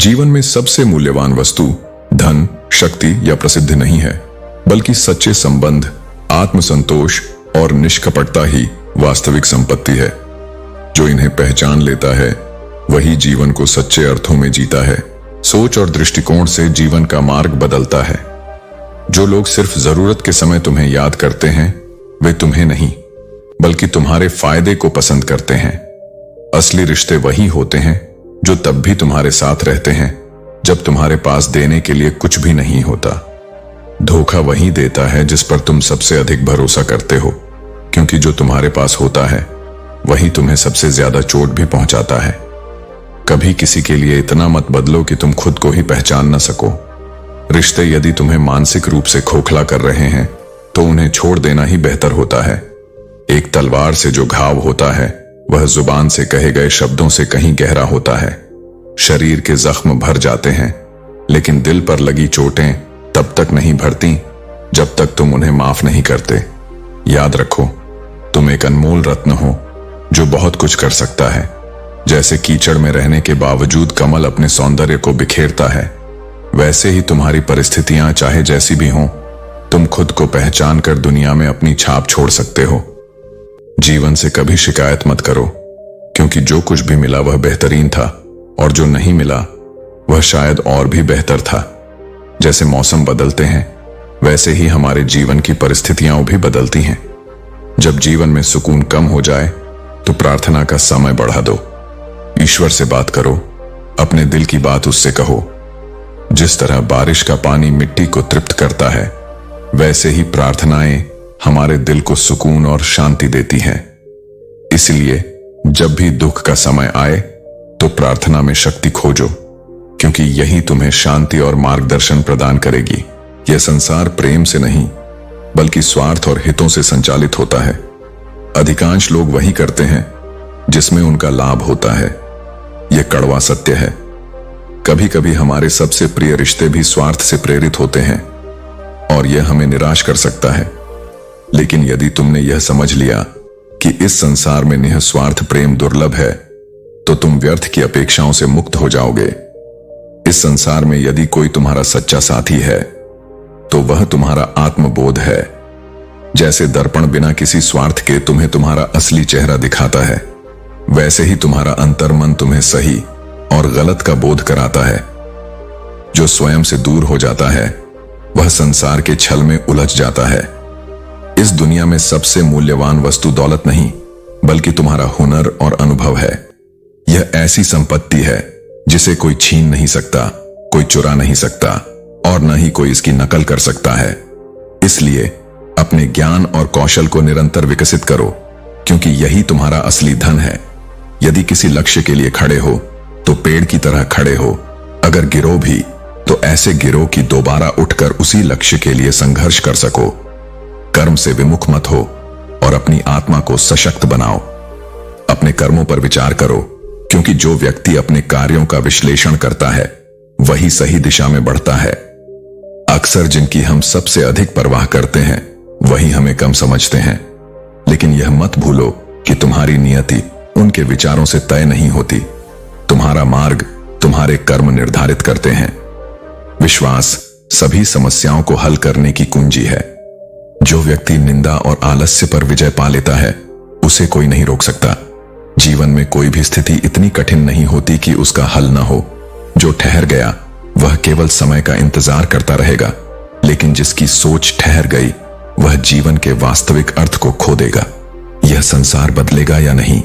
जीवन में सबसे मूल्यवान वस्तु धन, शक्ति या प्रसिद्धि नहीं है, बल्कि सच्चे संबंध, आत्मसंतोष और निष्कपटता ही वास्तविक संपत्ति है। जो इन्हें पहचान लेता है वही जीवन को सच्चे अर्थों में जीता है। सोच और दृष्टिकोण से जीवन का मार्ग बदलता है। जो लोग सिर्फ जरूरत के समय तुम्हें याद करते हैं, वे तुम्हें नहीं बल्कि तुम्हारे फायदे को पसंद करते हैं। असली रिश्ते वही होते हैं जो तब भी तुम्हारे साथ रहते हैं जब तुम्हारे पास देने के लिए कुछ भी नहीं होता। धोखा वही देता है जिस पर तुम सबसे अधिक भरोसा करते हो, क्योंकि जो तुम्हारे पास होता है वही तुम्हें सबसे ज्यादा चोट भी पहुंचाता है। कभी किसी के लिए इतना मत बदलो कि तुम खुद को ही पहचान न सको। रिश्ते यदि तुम्हें मानसिक रूप से खोखला कर रहे हैं तो उन्हें छोड़ देना ही बेहतर होता है। एक तलवार से जो घाव होता है वह जुबान से कहे गए शब्दों से कहीं गहरा होता है। शरीर के जख्म भर जाते हैं, लेकिन दिल पर लगी चोटें तब तक नहीं भरती जब तक तुम उन्हें माफ नहीं करते। याद रखो, तुम एक अनमोल रत्न हो जो बहुत कुछ कर सकता है। जैसे कीचड़ में रहने के बावजूद कमल अपने सौंदर्य को बिखेरता है, वैसे ही तुम्हारी परिस्थितियां चाहे जैसी भी हों, तुम खुद को पहचान कर दुनिया में अपनी छाप छोड़ सकते हो। जीवन से कभी शिकायत मत करो, क्योंकि जो कुछ भी मिला वह बेहतरीन था और जो नहीं मिला वह शायद और भी बेहतर था। जैसे मौसम बदलते हैं वैसे ही हमारे जीवन की परिस्थितियां भी बदलती हैं। जब जीवन में सुकून कम हो जाए तो प्रार्थना का समय बढ़ा दो। ईश्वर से बात करो, अपने दिल की बात उससे कहो। जिस तरह बारिश का पानी मिट्टी को तृप्त करता है, वैसे ही प्रार्थनाएं हमारे दिल को सुकून और शांति देती हैं। इसलिए जब भी दुख का समय आए तो प्रार्थना में शक्ति खोजो, क्योंकि यही तुम्हें शांति और मार्गदर्शन प्रदान करेगी। यह संसार प्रेम से नहीं बल्कि स्वार्थ और हितों से संचालित होता है। अधिकांश लोग वही करते हैं जिसमें उनका लाभ होता है। यह कड़वा सत्य है। कभी कभी हमारे सबसे प्रिय रिश्ते भी स्वार्थ से प्रेरित होते हैं और यह हमें निराश कर सकता है। लेकिन यदि तुमने यह समझ लिया कि इस संसार में निस्वार्थ प्रेम दुर्लभ है, तो तुम व्यर्थ की अपेक्षाओं से मुक्त हो जाओगे। इस संसार में यदि कोई तुम्हारा सच्चा साथी है तो वह तुम्हारा आत्मबोध है। जैसे दर्पण बिना किसी स्वार्थ के तुम्हें तुम्हारा असली चेहरा दिखाता है, वैसे ही तुम्हारा अंतर्मन तुम्हें सही और गलत का बोध कराता है। जो स्वयं से दूर हो जाता है वह संसार के छल में उलझ जाता है। इस दुनिया में सबसे मूल्यवान वस्तु दौलत नहीं बल्कि तुम्हारा हुनर और अनुभव है। यह ऐसी संपत्ति है जिसे कोई छीन नहीं सकता, कोई चुरा नहीं सकता और न ही कोई इसकी नकल कर सकता है। इसलिए अपने ज्ञान और कौशल को निरंतर विकसित करो, क्योंकि यही तुम्हारा असली धन है। यदि किसी लक्ष्य के लिए खड़े हो तो पेड़ की तरह खड़े हो। अगर गिरो भी तो ऐसे गिरो कि दोबारा उठकर उसी लक्ष्य के लिए संघर्ष कर सको। कर्म से विमुख मत हो और अपनी आत्मा को सशक्त बनाओ। अपने कर्मों पर विचार करो, क्योंकि जो व्यक्ति अपने कार्यों का विश्लेषण करता है वही सही दिशा में बढ़ता है। अक्सर जिनकी हम सबसे अधिक परवाह करते हैं वही हमें कम समझते हैं। लेकिन यह मत भूलो कि तुम्हारी नियति उनके विचारों से तय नहीं होती। तुम्हारा मार्ग तुम्हारे कर्म निर्धारित करते हैं। विश्वास सभी समस्याओं को हल करने की कुंजी है। जो व्यक्ति निंदा और आलस्य पर विजय पा लेता है उसे कोई नहीं रोक सकता। जीवन में कोई भी स्थिति इतनी कठिन नहीं होती कि उसका हल न हो। जो ठहर गया वह केवल समय का इंतजार करता रहेगा, लेकिन जिसकी सोच ठहर गई वह जीवन के वास्तविक अर्थ को खो देगा। यह संसार बदलेगा या नहीं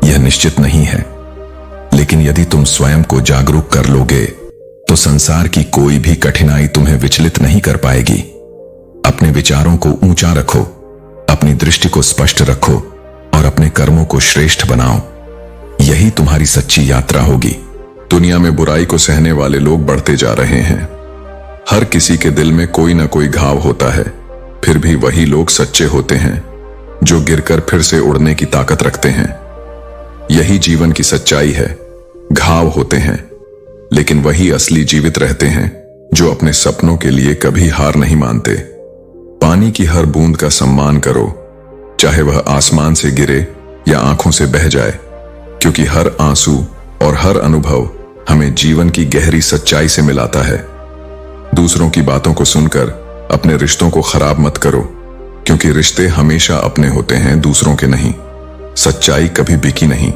यह निश्चित नहीं है, लेकिन यदि तुम स्वयं को जागरूक कर लोगे तो संसार की कोई भी कठिनाई तुम्हें विचलित नहीं कर पाएगी। अपने विचारों को ऊंचा रखो, अपनी दृष्टि को स्पष्ट रखो और अपने कर्मों को श्रेष्ठ बनाओ। यही तुम्हारी सच्ची यात्रा होगी। दुनिया में बुराई को सहने वाले लोग बढ़ते जा रहे हैं। हर किसी के दिल में कोई ना कोई घाव होता है, फिर भी वही लोग सच्चे होते हैं जो गिरकर फिर से उड़ने की ताकत रखते हैं। यही जीवन की सच्चाई है। घाव होते हैं, लेकिन वही असली जीवित रहते हैं जो अपने सपनों के लिए कभी हार नहीं मानते। पानी की हर बूंद का सम्मान करो, चाहे वह आसमान से गिरे या आंखों से बह जाए, क्योंकि हर आंसू और हर अनुभव हमें जीवन की गहरी सच्चाई से मिलाता है। दूसरों की बातं को सुनकर अपने रिश्तों को खराब मत करो, क्योंकि रिश्ते हमेशा अपने होते हैं, दूसरों के नहीं। सच्चाई कभी बिकी नहीं,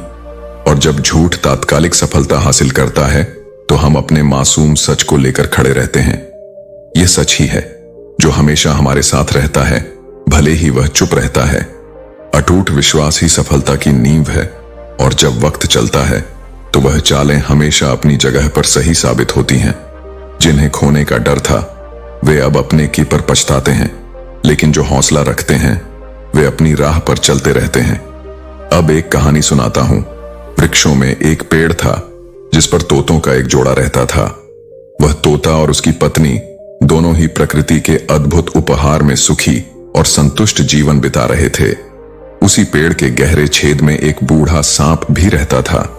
और जब झूठ तात्कालिक सफलता हासिल करता है तो हम अपने मासूम सच को लेकर खड़े रहते हैं। यह सच ही है जो हमेशा हमारे साथ रहता है, भले ही वह चुप रहता है। अटूट विश्वास ही सफलता की नींव है, और जब वक्त चलता है तो वह चालें हमेशा अपनी जगह पर सही साबित होती हैं। जिन्हें खोने का डर था वे अब अपने की पर पछताते हैं, लेकिन जो हौसला रखते हैं वे अपनी राह पर चलते रहते हैं। अब एक कहानी सुनाता हूं। वृक्षों में एक पेड़ था जिस पर तोतों का एक जोड़ा रहता था। वह तोता और उसकी पत्नी दोनों ही प्रकृति के अद्भुत उपहार में सुखी और संतुष्ट जीवन बिता रहे थे। उसी पेड़ के गहरे छेद में एक बूढ़ा सांप भी रहता था।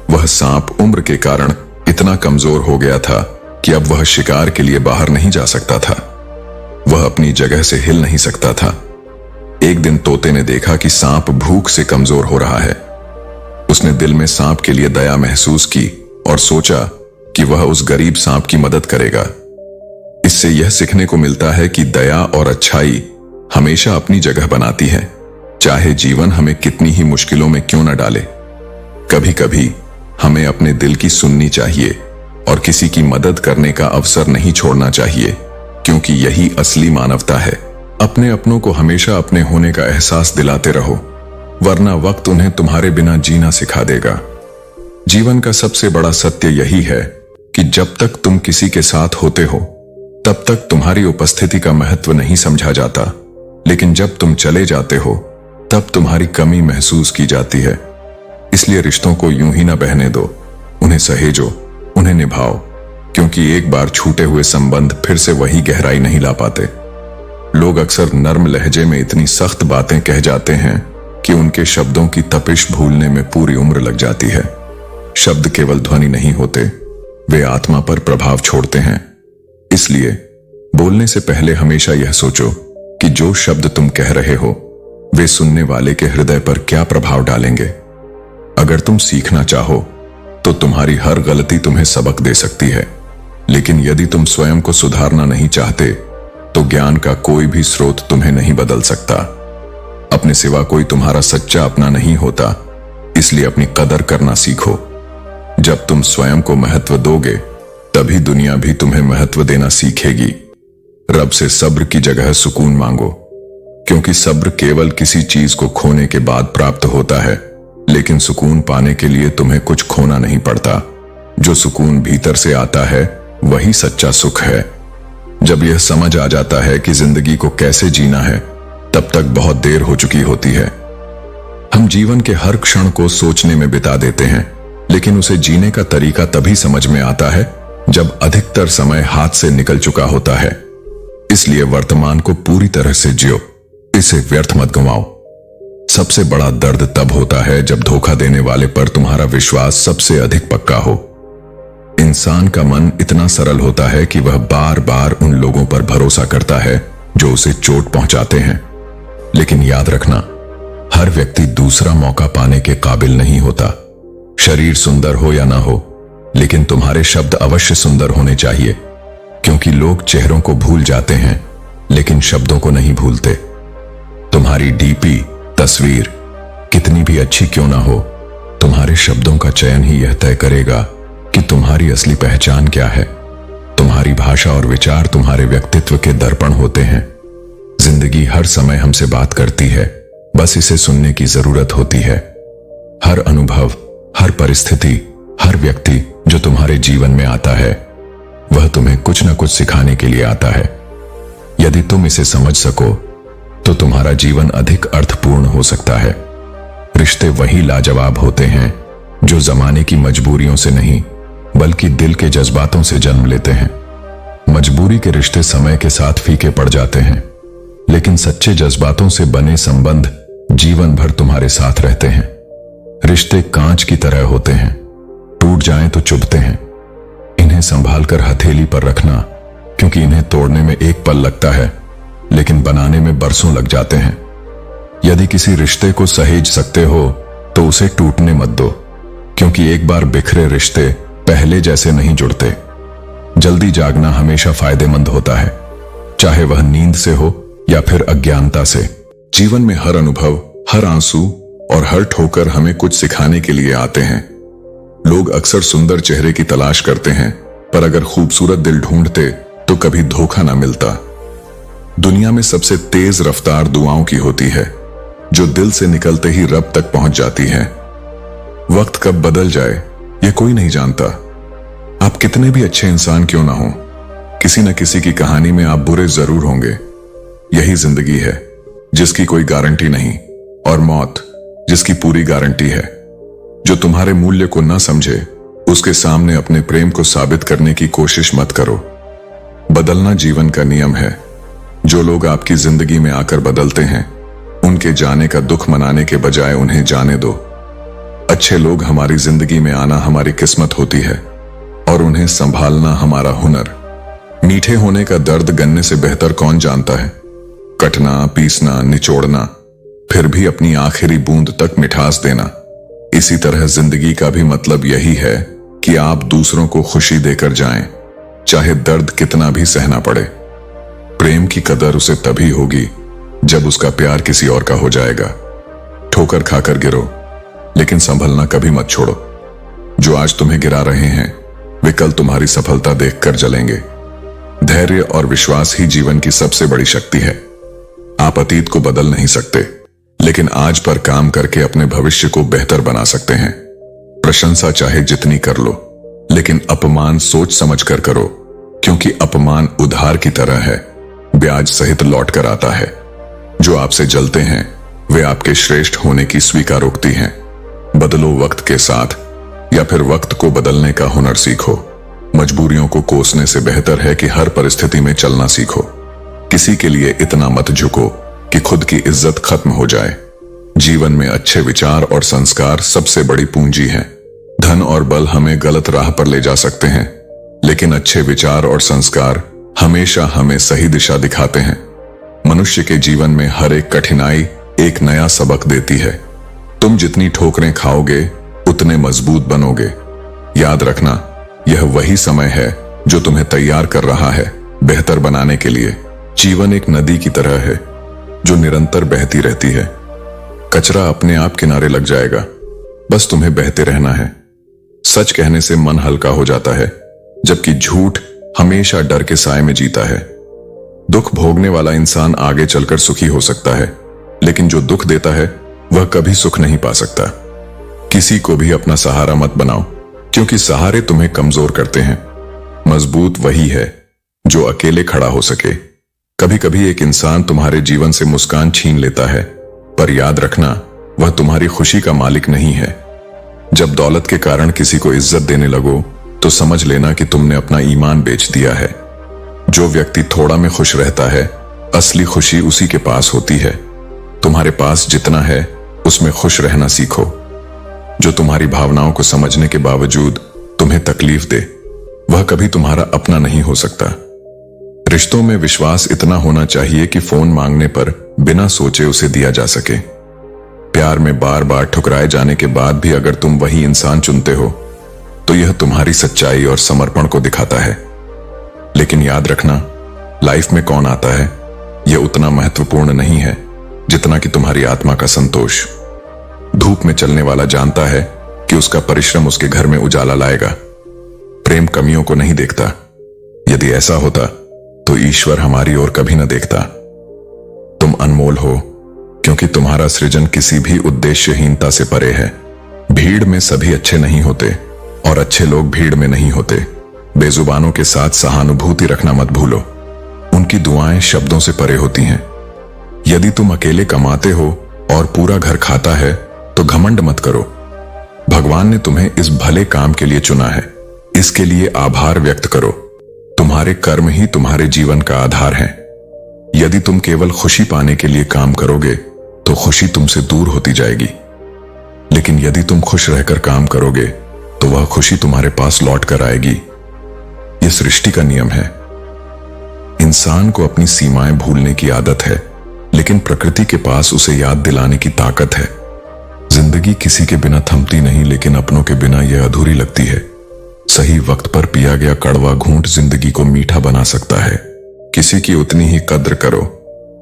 वह सांप उम्र के कारण इतना कमजोर हो गया था कि अब वह शिकार के लिए बाहर नहीं जा सकता था। वह अपनी जगह से हिल नहीं सकता था। एक दिन तोते ने देखा कि सांप भूख से कमजोर हो रहा है। उसने दिल में सांप के लिए दया महसूस की और सोचा कि वह उस गरीब सांप की मदद करेगा। इससे यह सीखने को मिलता है कि दया और अच्छाई हमेशा अपनी जगह बनाती है, चाहे जीवन हमें कितनी ही मुश्किलों में क्यों न डाले। कभी कभी हमें अपने दिल की सुननी चाहिए और किसी की मदद करने का अवसर नहीं छोड़ना चाहिए, क्योंकि यही असली मानवता है। अपने अपनों को हमेशा अपने होने का एहसास दिलाते रहो, वरना वक्त उन्हें तुम्हारे बिना जीना सिखा देगा। जीवन का सबसे बड़ा सत्य यही है कि जब तक तुम किसी के साथ होते हो तब तक तुम्हारी उपस्थिति का महत्व नहीं समझा जाता, लेकिन जब तुम चले जाते हो तब तुम्हारी कमी महसूस की जाती है। इसलिए रिश्तों को यूं ही ना बहने दो, उन्हें सहेजो, उन्हें निभाओ, क्योंकि एक बार छूटे हुए संबंध फिर से वही गहराई नहीं ला पाते। लोग अक्सर नर्म लहजे में इतनी सख्त बातें कह जाते हैं कि उनके शब्दों की तपिश भूलने में पूरी उम्र लग जाती है। शब्द केवल ध्वनि नहीं होते, वे आत्मा पर प्रभाव छोड़ते हैं। इसलिए बोलने से पहले हमेशा यह सोचो कि जो शब्द तुम कह रहे हो वे सुनने वाले के हृदय पर क्या प्रभाव डालेंगे। अगर तुम सीखना चाहो तो तुम्हारी हर गलती तुम्हें सबक दे सकती है, लेकिन यदि तुम स्वयं को सुधारना नहीं चाहते तो ज्ञान का कोई भी स्रोत तुम्हें नहीं बदल सकता। अपने सिवा कोई तुम्हारा सच्चा अपना नहीं होता, इसलिए अपनी कदर करना सीखो। जब तुम स्वयं को महत्व दोगे तभी दुनिया भी तुम्हें महत्व देना सीखेगी। रब से सब्र की जगह सुकून मांगो, क्योंकि सब्र केवल किसी चीज को खोने के बाद प्राप्त होता है, लेकिन सुकून पाने के लिए तुम्हें कुछ खोना नहीं पड़ता। जो सुकून भीतर से आता है वही सच्चा सुख है। जब यह समझ आ जाता है कि जिंदगी को कैसे जीना है, तब तक बहुत देर हो चुकी होती है। हम जीवन के हर क्षण को सोचने में बिता देते हैं, लेकिन उसे जीने का तरीका तभी समझ में आता है जब अधिकतर समय हाथ से निकल चुका होता है। इसलिए वर्तमान को पूरी तरह से जियो, इसे व्यर्थ मत गंवाओ। सबसे बड़ा दर्द तब होता है जब धोखा देने वाले पर तुम्हारा विश्वास सबसे अधिक पक्का हो। इंसान का मन इतना सरल होता है कि वह बार बार उन लोगों पर भरोसा करता है जो उसे चोट पहुंचाते हैं। लेकिन याद रखना, हर व्यक्ति दूसरा मौका पाने के काबिल नहीं होता। शरीर सुंदर हो या ना हो, लेकिन तुम्हारे शब्द अवश्य सुंदर होने चाहिए, क्योंकि लोग चेहरों को भूल जाते हैं लेकिन शब्दों को नहीं भूलते। तुम्हारी डीपी तस्वीर कितनी भी अच्छी क्यों ना हो, तुम्हारे शब्दों का चयन ही यह तय करेगा कि तुम्हारी असली पहचान क्या है। तुम्हारी भाषा और विचार तुम्हारे व्यक्तित्व के दर्पण होते हैं। जिंदगी हर समय हमसे बात करती है, बस इसे सुनने की जरूरत होती है। हर अनुभव, हर परिस्थिति, हर व्यक्ति जो तुम्हारे जीवन में आता है वह तुम्हें कुछ न कुछ सिखाने के लिए आता है। यदि तुम इसे समझ सको तो तुम्हारा जीवन अधिक अर्थपूर्ण हो सकता है। रिश्ते वही लाजवाब होते हैं जो जमाने की मजबूरियों से नहीं बल्कि दिल के जज्बातों से जन्म लेते हैं। मजबूरी के रिश्ते समय के साथ फीके पड़ जाते हैं, लेकिन सच्चे जज्बातों से बने संबंध जीवन भर तुम्हारे साथ रहते हैं। रिश्ते कांच की तरह होते हैं, टूट जाएं तो चुभते हैं। इन्हें संभाल कर हथेली पर रखना, क्योंकि इन्हें तोड़ने में एक पल लगता है लेकिन बनाने में बरसों लग जाते हैं। यदि किसी रिश्ते को सहेज सकते हो तो उसे टूटने मत दो, क्योंकि एक बार बिखरे रिश्ते पहले जैसे नहीं जुड़ते। जल्दी जागना हमेशा फायदेमंद होता है, चाहे वह नींद से हो या फिर अज्ञानता से। जीवन में हर अनुभव, हर आंसू और हर ठोकर हमें कुछ सिखाने के लिए आते हैं। लोग अक्सर सुंदर चेहरे की तलाश करते हैं, पर अगर खूबसूरत दिल ढूंढते तो कभी धोखा ना मिलता। दुनिया में सबसे तेज रफ्तार दुआओं की होती है, जो दिल से निकलते ही रब तक पहुंच जाती है। वक्त कब बदल जाए ये कोई नहीं जानता। आप कितने भी अच्छे इंसान क्यों ना हो, किसी न किसी की कहानी में आप बुरे जरूर होंगे। यही जिंदगी है जिसकी कोई गारंटी नहीं, और मौत जिसकी पूरी गारंटी है। जो तुम्हारे मूल्य को न समझे उसके सामने अपने प्रेम को साबित करने की कोशिश मत करो। बदलना जीवन का नियम है। जो लोग आपकी जिंदगी में आकर बदलते हैं, उनके जाने का दुख मनाने के बजाय उन्हें जाने दो। अच्छे लोग हमारी जिंदगी में आना हमारी किस्मत होती है, और उन्हें संभालना हमारा हुनर। मीठे होने का दर्द गन्ने से बेहतर कौन जानता है। कटना, पीसना, निचोड़ना, फिर भी अपनी आखिरी बूंद तक मिठास देना। इसी तरह जिंदगी का भी मतलब यही है कि आप दूसरों को खुशी देकर जाएं, चाहे दर्द कितना भी सहना पड़े। प्रेम की कदर उसे तभी होगी जब उसका प्यार किसी और का हो जाएगा। ठोकर खाकर गिरो, लेकिन संभलना कभी मत छोड़ो। जो आज तुम्हें गिरा रहे हैं, वे कल तुम्हारी सफलता देखकर जलेंगे। धैर्य और विश्वास ही जीवन की सबसे बड़ी शक्ति है। आप अतीत को बदल नहीं सकते, लेकिन आज पर काम करके अपने भविष्य को बेहतर बना सकते हैं। प्रशंसा चाहे जितनी कर लो, लेकिन अपमान सोच समझ कर करो, क्योंकि अपमान उधार की तरह है, ब्याज सहित लौट कर आता है। जो आपसे जलते हैं वे आपके श्रेष्ठ होने की स्वीकारोक्ति हैं। बदलो वक्त के साथ, या फिर वक्त को बदलने का हुनर सीखो। मजबूरियों को कोसने से बेहतर है कि हर परिस्थिति में चलना सीखो। किसी के लिए इतना मत झुको कि खुद की इज्जत खत्म हो जाए। जीवन में अच्छे विचार और संस्कार सबसे बड़ी पूंजी है। धन और बल हमें गलत राह पर ले जा सकते हैं, लेकिन अच्छे विचार और संस्कार हमेशा हमें सही दिशा दिखाते हैं। मनुष्य के जीवन में हर एक कठिनाई एक नया सबक देती है। तुम जितनी ठोकरें खाओगे उतने मजबूत बनोगे। याद रखना, यह वही समय है जो तुम्हें तैयार कर रहा है बेहतर बनाने के लिए। जीवन एक नदी की तरह है जो निरंतर बहती रहती है। कचरा अपने आप किनारे लग जाएगा, बस तुम्हें बहते रहना है। सच कहने से मन हल्का हो जाता है, जबकि झूठ हमेशा डर के साए में जीता है। दुख भोगने वाला इंसान आगे चलकर सुखी हो सकता है, लेकिन जो दुख देता है वह कभी सुख नहीं पा सकता। किसी को भी अपना सहारा मत बनाओ, क्योंकि सहारे तुम्हें कमजोर करते हैं। मजबूत वही है जो अकेले खड़ा हो सके। कभी कभी एक इंसान तुम्हारे जीवन से मुस्कान छीन लेता है, पर याद रखना, वह तुम्हारी खुशी का मालिक नहीं है। जब दौलत के कारण किसी को इज्जत देने लगो तो समझ लेना कि तुमने अपना ईमान बेच दिया है। जो व्यक्ति थोड़ा में खुश रहता है, असली खुशी उसी के पास होती है। तुम्हारे पास जितना है उसमें खुश रहना सीखो। जो तुम्हारी भावनाओं को समझने के बावजूद तुम्हें तकलीफ दे, वह कभी तुम्हारा अपना नहीं हो सकता। रिश्तों में विश्वास इतना होना चाहिए कि फोन मांगने पर बिना सोचे उसे दिया जा सके। प्यार में बार बार ठुकराए जाने के बाद भी अगर तुम वही इंसान चुनते हो, तो यह तुम्हारी सच्चाई और समर्पण को दिखाता है। लेकिन याद रखना, लाइफ में कौन आता है यह उतना महत्वपूर्ण नहीं है जितना कि तुम्हारी आत्मा का संतोष। धूप में चलने वाला जानता है कि उसका परिश्रम उसके घर में उजाला लाएगा। प्रेम कमियों को नहीं देखता। यदि ऐसा होता तो ईश्वर हमारी ओर कभी न देखता। तुम अनमोल हो क्योंकि तुम्हारा सृजन किसी भी उद्देश्यहीनता से परे है। भीड़ में सभी अच्छे नहीं होते, और अच्छे लोग भीड़ में नहीं होते। बेजुबानों के साथ सहानुभूति रखना मत भूलो। उनकी दुआएं शब्दों से परे होती हैं। यदि तुम अकेले कमाते हो और पूरा घर खाता है तो घमंड मत करो। भगवान ने तुम्हें इस भले काम के लिए चुना है, इसके लिए आभार व्यक्त करो। तुम्हारे कर्म ही तुम्हारे जीवन का आधार है। यदि तुम केवल खुशी पाने के लिए काम करोगे तो खुशी तुमसे दूर होती जाएगी, लेकिन यदि तुम खुश रहकर काम करोगे तो वह खुशी तुम्हारे पास लौट कर आएगी। यह सृष्टि का नियम है। इंसान को अपनी सीमाएं भूलने की आदत है, लेकिन प्रकृति के पास उसे याद दिलाने की ताकत है। जिंदगी किसी के बिना थमती नहीं, लेकिन अपनों के बिना यह अधूरी लगती है। सही वक्त पर पिया गया कड़वा घूंट जिंदगी को मीठा बना सकता है। किसी की उतनी ही कद्र करो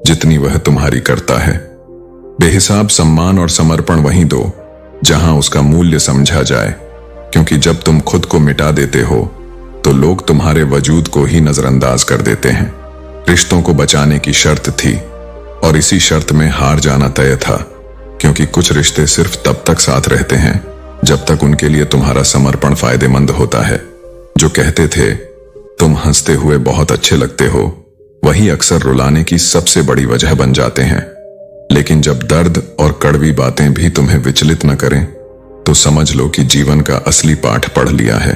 जितनी वह तुम्हारी करता है। बेहिसाब सम्मान और समर्पण वहीं दो जहां उसका मूल्य समझा जाए, क्योंकि जब तुम खुद को मिटा देते हो तो लोग तुम्हारे वजूद को ही नजरअंदाज कर देते हैं। रिश्तों को बचाने की शर्त थी और इसी शर्त में हार जाना तय था, क्योंकि कुछ रिश्ते सिर्फ तब तक साथ रहते हैं जब तक उनके लिए तुम्हारा समर्पण फायदेमंद होता है। जो कहते थे तुम हंसते हुए बहुत अच्छे लगते हो, वही अक्सर रुलाने की सबसे बड़ी वजह बन जाते हैं। लेकिन जब दर्द और कड़वी बातें भी तुम्हें विचलित न करें, तो समझ लो कि जीवन का असली पाठ पढ़ लिया है।